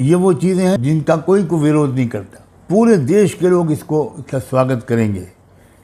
ये वो चीज़ें हैं जिनका कोई विरोध नहीं करता। पूरे देश के लोग इसका स्वागत करेंगे,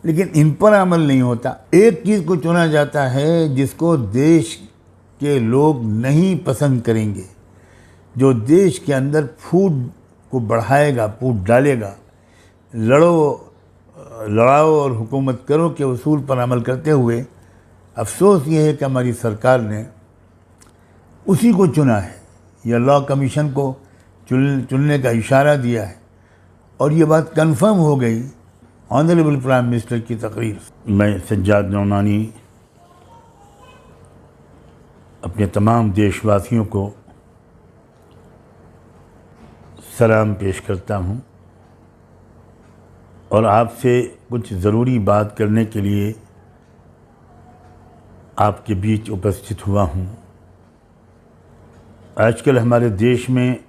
लेकिन इन पर अमल नहीं होता। एक चीज़ को चुना जाता है जिसको देश के लोग नहीं पसंद करेंगे, जो देश के अंदर फूट को बढ़ाएगा, फूट डालेगा। लड़ाओ और हुकूमत करो के उसूल पर अमल करते हुए अफसोस ये है कि हमारी सरकार ने उसी को चुना है, या लॉ कमीशन को चुनने का इशारा दिया है, और ये बात कंफर्म हो गई ऑनरेबल प्राइम मिनिस्टर की तकरीर। मैं सज्जाद नौमानी अपने तमाम देशवासियों को सलाम पेश करता हूँ और आपसे कुछ ज़रूरी बात करने के लिए आपके बीच उपस्थित हुआ हूँ। आजकल हमारे देश में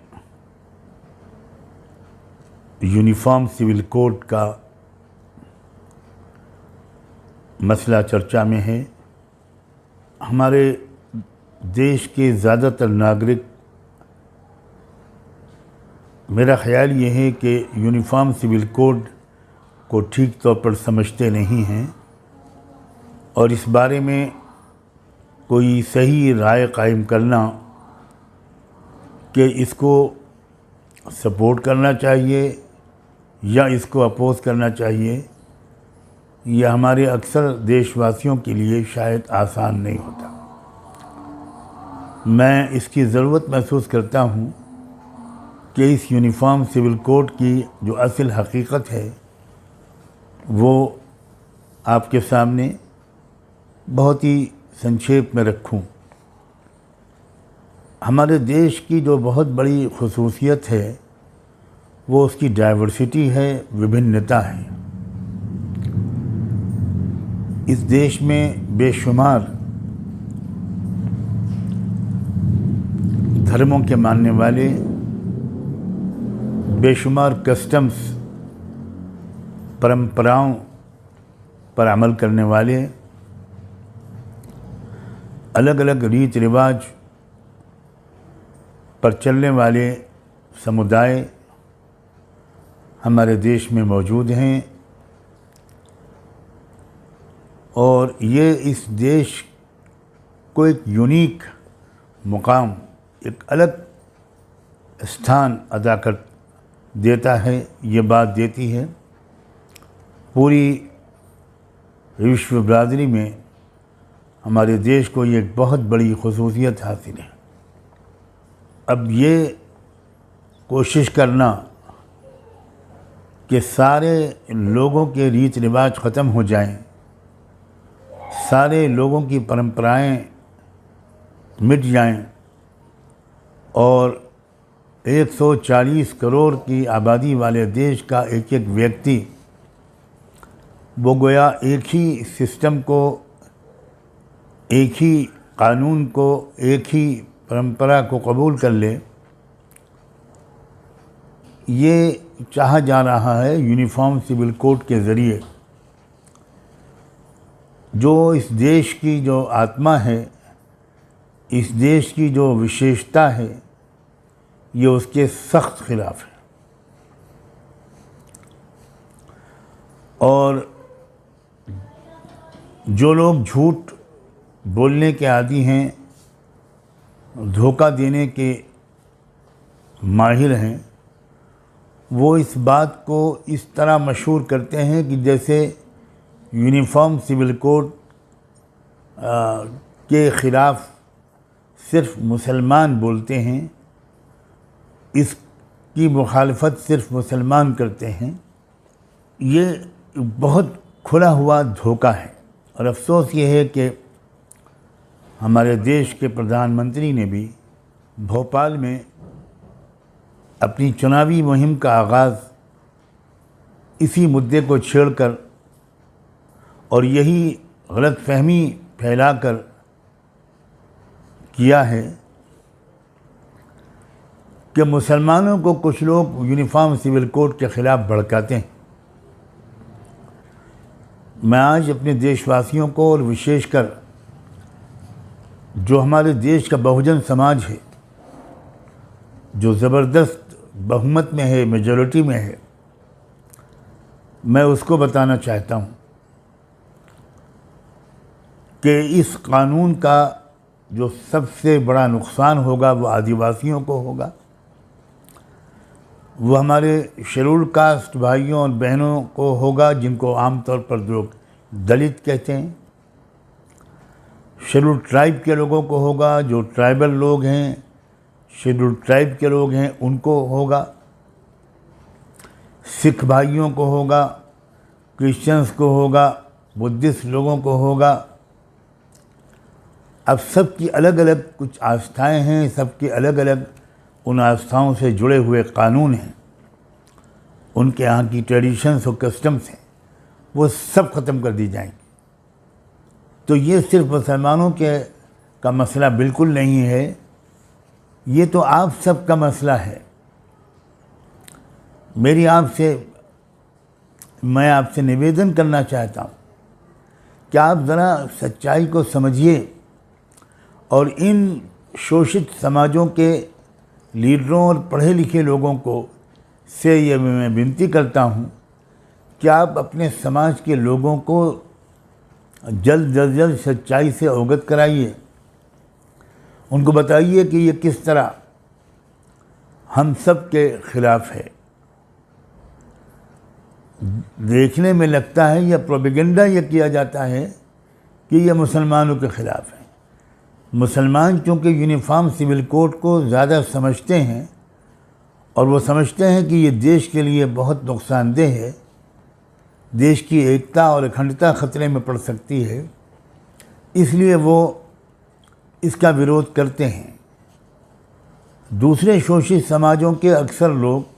यूनिफॉर्म सिविल कोड का मसला चर्चा में है। हमारे देश के ज़्यादातर नागरिक, मेरा ख़्याल ये है कि यूनिफॉर्म सिविल कोड को ठीक तौर पर समझते नहीं हैं और इस बारे में कोई सही राय कायम करना कि इसको सपोर्ट करना चाहिए या इसको अपोज़ करना चाहिए, यह हमारे अक्सर देशवासियों के लिए शायद आसान नहीं होता। मैं इसकी ज़रूरत महसूस करता हूँ कि इस यूनिफॉर्म सिविल कोड की जो असल हकीकत है वो आपके सामने बहुत ही संक्षेप में रखूं। हमारे देश की जो बहुत बड़ी खुसूसियत है वो उसकी डाइवर्सिटी है, विभिन्नता है। इस देश में बेशुमार धर्मों के मानने वाले, बेशुमार कस्टम्स, परंपराओं पर अमल करने वाले, अलग अलग रीत रिवाज पर चलने वाले समुदाय हमारे देश में मौजूद हैं और ये इस देश को एक यूनिक मुकाम, एक अलग स्थान अदा कर देता है। ये बात देती है पूरी विश्व बरादरी में हमारे देश को ये एक बहुत बड़ी खुसूसियत हासिल है। अब ये कोशिश करना कि सारे लोगों के रीत रिवाज ख़त्म हो जाएं, सारे लोगों की परंपराएं मिट जाएं और 140 करोड़ की आबादी वाले देश का एक एक व्यक्ति वो गोया एक ही सिस्टम को, एक ही कानून को, एक ही परंपरा को कबूल कर ले, ये चाहा जा रहा है यूनिफॉर्म सिविल कोड के ज़रिए। जो इस देश की जो आत्मा है, इस देश की जो विशेषता है, ये उसके सख्त खिलाफ है। और जो लोग झूठ बोलने के आदी हैं, धोखा देने के माहिर हैं, वो इस बात को इस तरह मशहूर करते हैं कि जैसे यूनिफॉर्म सिविल कोड के ख़िलाफ़ सिर्फ मुसलमान बोलते हैं, इसकी मुखालफत सिर्फ मुसलमान करते हैं। ये बहुत खुला हुआ धोखा है और अफसोस ये है कि हमारे देश के प्रधानमंत्री ने भी भोपाल में अपनी चुनावी मुहिम का आगाज़ इसी मुद्दे को छेड़कर और यही गलतफहमी फैलाकर किया है कि मुसलमानों को कुछ लोग यूनिफॉर्म सिविल कोड के ख़िलाफ़ भड़काते हैं। मैं आज अपने देशवासियों को और विशेषकर जो हमारे देश का बहुजन समाज है जो ज़बरदस्त बहुमत में है, मेजॉरिटी में है, मैं उसको बताना चाहता हूँ कि इस कानून का जो सबसे बड़ा नुकसान होगा वो आदिवासियों को होगा, वो हमारे शेड्यूल कास्ट भाइयों और बहनों को होगा, जिनको आमतौर पर लोग दलित कहते हैं। शेड्यूल ट्राइब के लोगों को होगा, जो ट्राइबल लोग हैं, शेड्यूल ट्राइब के लोग हैं, उनको होगा। सिख भाइयों को होगा, क्रिश्चियंस को होगा, बुद्धिस्ट लोगों को होगा। अब सबकी अलग अलग कुछ आस्थाएं हैं, सबकी अलग अलग उन आस्थाओं से जुड़े हुए कानून हैं, उनके यहाँ की ट्रेडिशंस और कस्टम्स हैं, वो सब ख़त्म कर दी जाएंगी। तो ये सिर्फ मुसलमानों के का मसला बिल्कुल नहीं है, ये तो आप सब का मसला है। मैं आपसे निवेदन करना चाहता हूँ कि आप ज़रा सच्चाई को समझिए और इन शोषित समाजों के लीडरों और पढ़े लिखे लोगों को से ये मैं विनती करता हूँ कि आप अपने समाज के लोगों को जल्द अज जल्द सच्चाई से अवगत कराइए। उनको बताइए कि ये किस तरह हम सब के खिलाफ है। देखने में लगता है या प्रोपेगेंडा ये किया जाता है कि ये मुसलमानों के ख़िलाफ़ है। मुसलमान चूँकि यूनिफॉर्म सिविल कोड को ज़्यादा समझते हैं और वो समझते हैं कि ये देश के लिए बहुत नुकसानदेह है, देश की एकता और अखंडता खतरे में पड़ सकती है, इसलिए वो इसका विरोध करते हैं। दूसरे शोषित समाजों के अक्सर लोग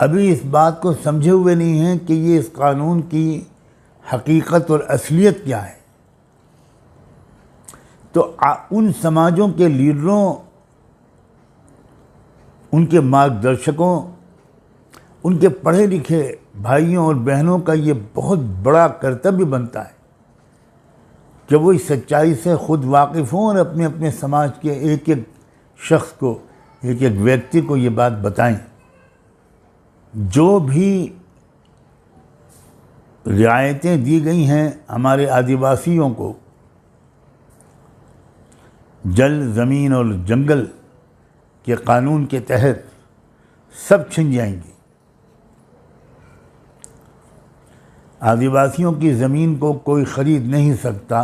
अभी इस बात को समझे हुए नहीं हैं कि ये इस कानून की हकीकत और असलियत क्या है। तो उन समाजों के लीडरों, उनके मार्गदर्शकों, उनके पढ़े लिखे भाइयों और बहनों का ये बहुत बड़ा कर्तव्य बनता है कि वो इस सच्चाई से खुद वाकिफ़ हों और अपने अपने समाज के एक एक शख्स को, एक एक व्यक्ति को ये बात बताएं। जो भी रियायतें दी गई हैं हमारे आदिवासियों को, जल, ज़मीन और जंगल के कानून के तहत, सब छिन जाएंगी। आदिवासियों की ज़मीन को कोई ख़रीद नहीं सकता।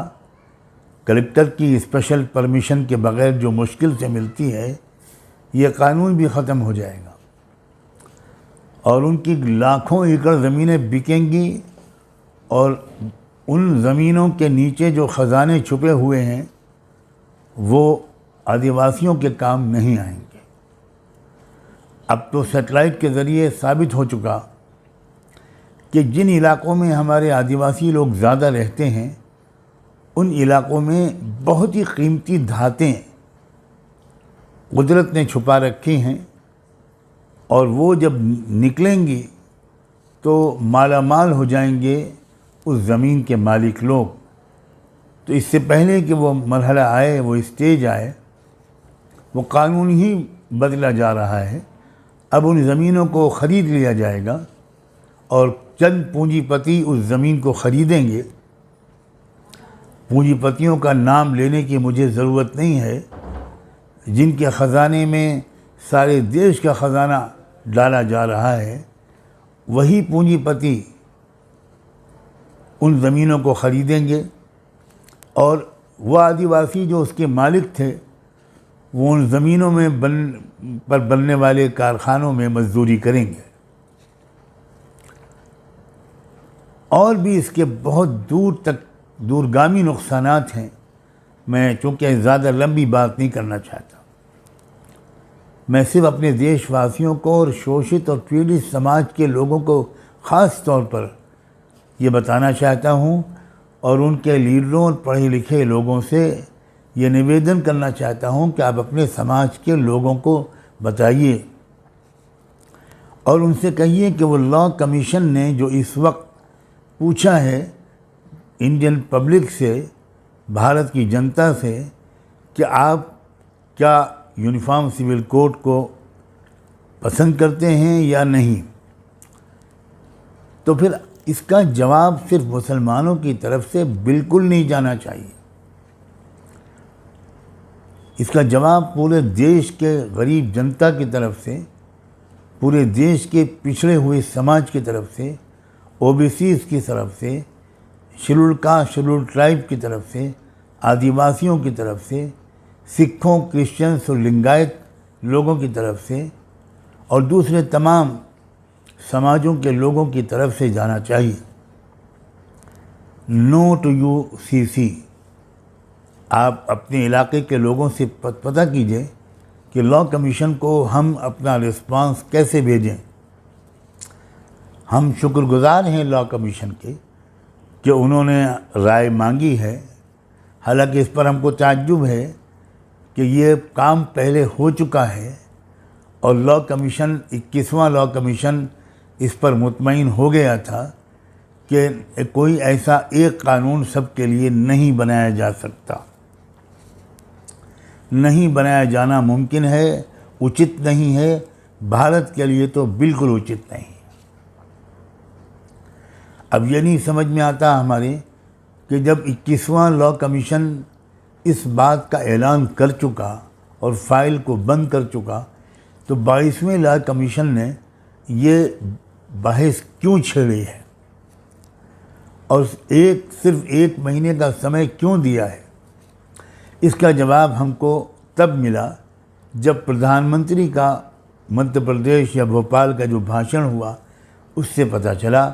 कलेक्टर की स्पेशल परमिशन के बग़ैर जो मुश्किल से मिलती है, ये कानून भी ख़त्म हो जाएगा और उनकी लाखों एकड़ ज़मीनें बिकेंगी और उन ज़मीनों के नीचे जो ख़जाने छुपे हुए हैं वो आदिवासियों के काम नहीं आएंगे। अब तो सैटेलाइट के ज़रिए साबित हो चुका कि जिन इलाक़ों में हमारे आदिवासी लोग ज़्यादा रहते हैं, उन इलाक़ों में बहुत ही कीमती धातें कुदरत ने छुपा रखी हैं और वो जब निकलेंगी तो मालामाल हो जाएंगे उस ज़मीन के मालिक लोग। तो इससे पहले कि वो मरहला आए, वो स्टेज आए, वो कानून ही बदला जा रहा है। अब उन ज़मीनों को ख़रीद लिया जाएगा और चंद पूंजीपति उस ज़मीन को ख़रीदेंगे। पूंजीपतियों का नाम लेने की मुझे ज़रूरत नहीं है, जिनके ख़जाने में सारे देश का ख़जाना डाला जा रहा है, वही पूंजीपति उन ज़मीनों को ख़रीदेंगे और वह आदिवासी जो उसके मालिक थे, वो उन ज़मीनों में बनने वाले कारखानों में मजदूरी करेंगे। और भी इसके बहुत दूरगामी नुकसानात हैं। मैं चूँकि ज़्यादा लंबी बात नहीं करना चाहता, मैं सिर्फ अपने देशवासियों को और शोषित और पीड़ित समाज के लोगों को ख़ास तौर पर ये बताना चाहता हूँ और उनके लीडरों और पढ़े लिखे लोगों से ये निवेदन करना चाहता हूँ कि आप अपने समाज के लोगों को बताइए और उनसे कहिए कि वो लॉ कमीशन ने जो इस वक्त पूछा है इंडियन पब्लिक से, भारत की जनता से, कि आप क्या यूनिफॉर्म सिविल कोड को पसंद करते हैं या नहीं। तो फिर इसका जवाब सिर्फ मुसलमानों की तरफ से बिल्कुल नहीं जाना चाहिए। इसका जवाब पूरे देश के गरीब जनता की तरफ से, पूरे देश के पिछड़े हुए समाज की तरफ से, ओबीसीज़ की तरफ से, शेड्यूल्ड कास्ट शेड्यूल्ड ट्राइब की तरफ से, आदिवासियों की तरफ से, सिखों, क्रिश्चियंस और लिंगायत लोगों की तरफ से और दूसरे तमाम समाजों के लोगों की तरफ से जाना चाहिए। No to UCC. आप अपने इलाके के लोगों से पता कीजिए कि लॉ कमीशन को हम अपना रिस्पांस कैसे भेजें। हम शुक्रगुजार हैं लॉ कमीशन के कि उन्होंने राय मांगी है। हालांकि इस पर हमको ताज्जुब है कि ये काम पहले हो चुका है और लॉ कमीशन 21वां लॉ कमीशन इस पर मुतमईन हो गया था कि कोई ऐसा एक कानून सबके लिए नहीं बनाया जा सकता, नहीं बनाया जाना मुमकिन है, उचित नहीं है, भारत के लिए तो बिल्कुल उचित नहीं। अब ये नहीं समझ में आता हमारे कि जब 21वां लॉ कमीशन इस बात का ऐलान कर चुका और फाइल को बंद कर चुका, तो 22वें लॉ कमीशन ने ये बहस क्यों छेड़ी है और सिर्फ एक महीने का समय क्यों दिया है। इसका जवाब हमको तब मिला जब प्रधानमंत्री का मध्य प्रदेश या भोपाल का जो भाषण हुआ उससे पता चला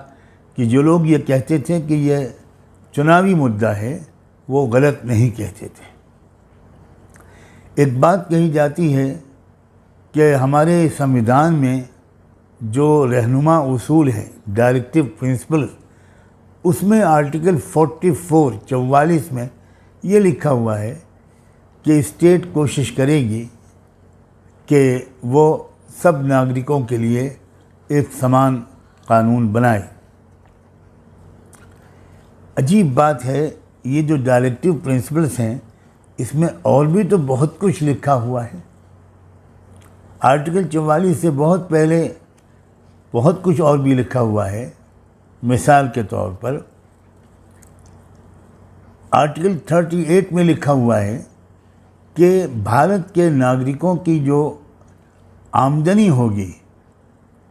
कि जो लोग ये कहते थे कि ये चुनावी मुद्दा है वो गलत नहीं कहते थे। एक बात कही जाती है कि हमारे संविधान में जो रहनुमा उसूल है, डायरेक्टिव प्रिंसिपल, उसमें आर्टिकल 44 में ये लिखा हुआ है कि स्टेट कोशिश करेगी कि वो सब नागरिकों के लिए एक समान कानून बनाए। अजीब बात है, ये जो डायरेक्टिव प्रिंसिपल्स हैं इसमें और भी तो बहुत कुछ लिखा हुआ है। आर्टिकल 44 से बहुत पहले बहुत कुछ और भी लिखा हुआ है। मिसाल के तौर पर आर्टिकल 38 में लिखा हुआ है कि भारत के नागरिकों की जो आमदनी होगी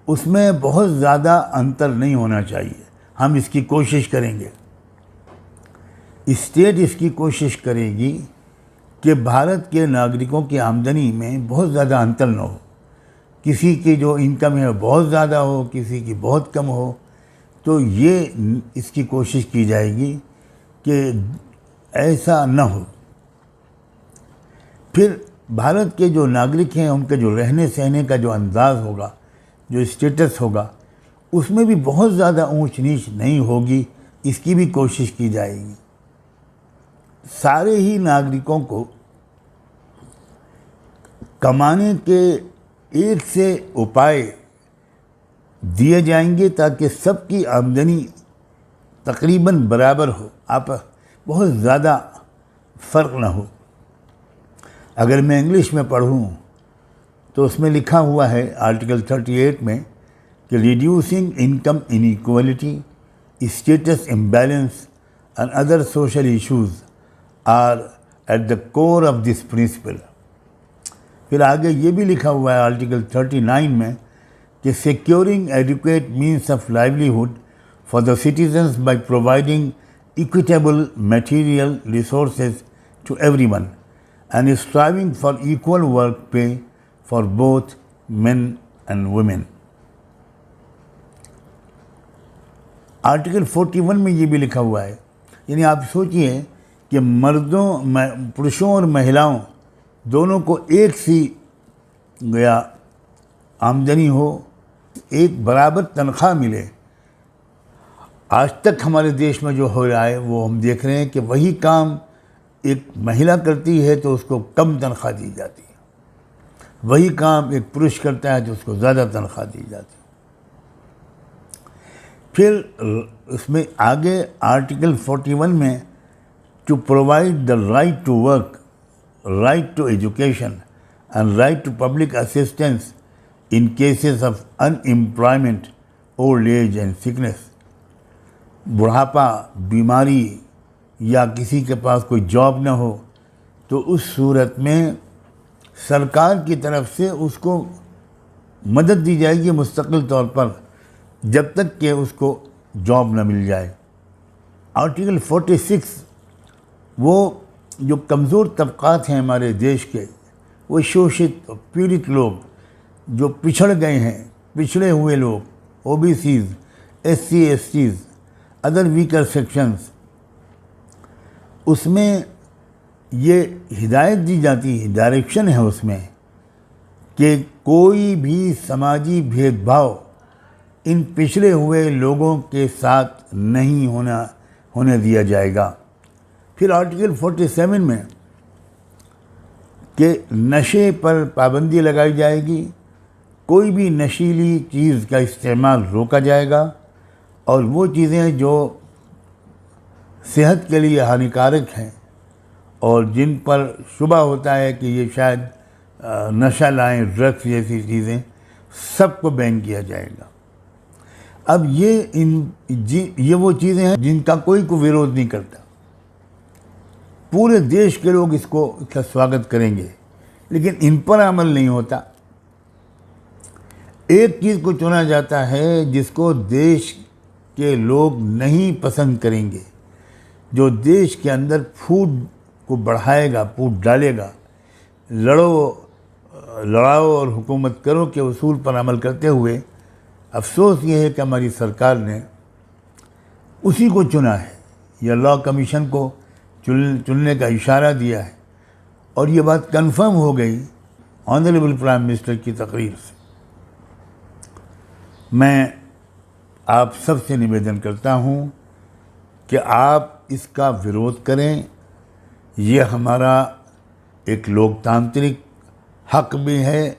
उसमें बहुत ज़्यादा अंतर नहीं होना चाहिए। हम इसकी कोशिश करेंगे, स्टेट इसकी कोशिश करेगी कि भारत के नागरिकों की आमदनी में बहुत ज़्यादा अंतर न हो। किसी की जो इनकम है बहुत ज़्यादा हो, किसी की बहुत कम हो, तो ये इसकी कोशिश की जाएगी कि ऐसा न हो। फिर भारत के जो नागरिक हैं उनके जो रहने सहने का जो अंदाज़ होगा, जो स्टेटस होगा, उसमें भी बहुत ज़्यादा ऊंच नीच नहीं होगी, इसकी भी कोशिश की जाएगी। सारे ही नागरिकों को कमाने के एक से उपाय दिए जाएंगे ताकि सबकी आमदनी तकरीबन बराबर हो, आप बहुत ज़्यादा फ़र्क ना हो। अगर मैं इंग्लिश में पढ़ूँ तो उसमें लिखा हुआ है आर्टिकल 38 में कि reducing income inequality, status imbalance and other social issues are at the core of this principle. फिर आगे ये भी लिखा हुआ है आर्टिकल 39 में कि securing adequate means of livelihood for the citizens by providing equitable material resources to everyone and striving for equal work pay for both men and women। Article 41 में ये भी लिखा हुआ है, यानी आप सोचिए कि पुरुषों और महिलाओं दोनों को एक सी गया आमदनी हो, एक बराबर तनख्वाह मिले। आज तक हमारे देश में जो हो रहा है वो हम देख रहे हैं कि वही काम एक महिला करती है तो उसको कम तनख्वाह दी जाती है, वही काम एक पुरुष करता है तो उसको ज़्यादा तनख्वाह दी जाती है। फिर उसमें आगे आर्टिकल 41 में to provide the right to work, right to education and right to public assistance in cases of unemployment, old age and sickness. बुढ़ापा, बीमारी या किसी के पास कोई जॉब न हो तो उस सूरत में सरकार की तरफ से उसको मदद दी जाएगी मुस्तकिल तौर पर जब तक कि उसको जॉब न मिल जाए। आर्टिकल 46 वो जो कमज़ोर तबक़ात हैं हमारे देश के, वो शोषित पीड़ित लोग जो पिछड़ गए हैं, पिछड़े हुए लोग, ओबीसीज़, SC STs, other weaker sections, उसमें ये हिदायत दी जाती है, डायरेक्शन है उसमें कि कोई भी समाजी भेदभाव इन पिछड़े हुए लोगों के साथ नहीं होने दिया जाएगा। फिर आर्टिकल 47 में कि नशे पर पाबंदी लगाई जाएगी, कोई भी नशीली चीज़ का इस्तेमाल रोका जाएगा और वो चीज़ें जो सेहत के लिए हानिकारक हैं और जिन पर शुबा होता है कि ये शायद नशा लाएं, ड्रग्स जैसी चीज़ें, सबको बैन किया जाएगा। अब ये वो चीज़ें हैं जिनका कोई विरोध नहीं करता, पूरे देश के लोग इसका स्वागत करेंगे, लेकिन इन पर अमल नहीं होता। एक चीज़ को चुना जाता है जिसको देश के लोग नहीं पसंद करेंगे, जो देश के अंदर फूट को बढ़ाएगा, फूट डालेगा, लड़ाओ और हुकूमत करो के उसूल पर अमल करते हुए अफसोस ये है कि हमारी सरकार ने उसी को चुना है या लॉ कमीशन को चुनने का इशारा दिया है और ये बात कंफर्म हो गई ऑनरेबल प्राइम मिनिस्टर की तकरीर से। मैं आप सबसे निवेदन करता हूँ कि आप इसका विरोध करें, ये हमारा एक लोकतांत्रिक हक भी है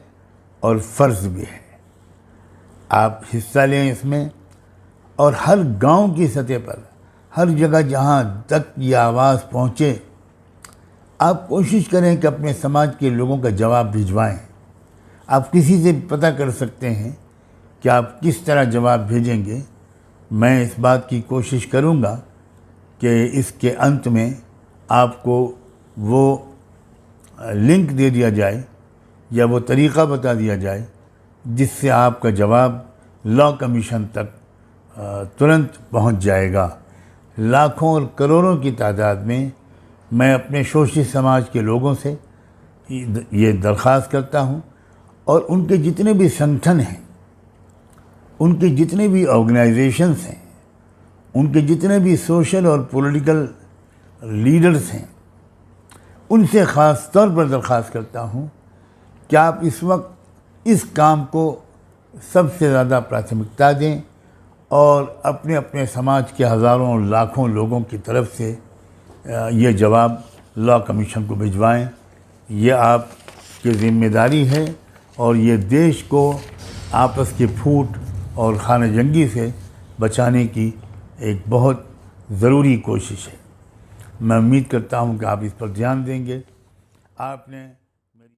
और फ़र्ज़ भी है। आप हिस्सा लें इसमें और हर गांव की सतह पर, हर जगह जहां तक ये आवाज़ पहुंचे, आप कोशिश करें कि अपने समाज के लोगों का जवाब भिजवाएं। आप किसी से पता कर सकते हैं कि आप किस तरह जवाब भेजेंगे। मैं इस बात की कोशिश करूंगा कि इसके अंत में आपको वो लिंक दे दिया जाए या वो तरीक़ा बता दिया जाए जिससे आपका जवाब लॉ कमीशन तक तुरंत पहुंच जाएगा। लाखों और करोड़ों की तादाद में मैं अपने शोषित समाज के लोगों से ये दरख्वास्त करता हूं और उनके जितने भी संगठन हैं, उनके जितने भी ऑर्गेनाइजेशंस हैं, उनके जितने भी सोशल और पॉलिटिकल लीडर्स हैं, उनसे ख़ास तौर पर दरख्वास्त करता हूं कि आप इस वक्त इस काम को सबसे ज़्यादा प्राथमिकता दें और अपने अपने समाज के हज़ारों और लाखों लोगों की तरफ से ये जवाब लॉ कमीशन को भिजवाएं। ये आपकी ज़िम्मेदारी है और ये देश को आपस की फूट और खाना जंगी से बचाने की एक बहुत ज़रूरी कोशिश है। मैं उम्मीद करता हूँ कि आप इस पर ध्यान देंगे। आपने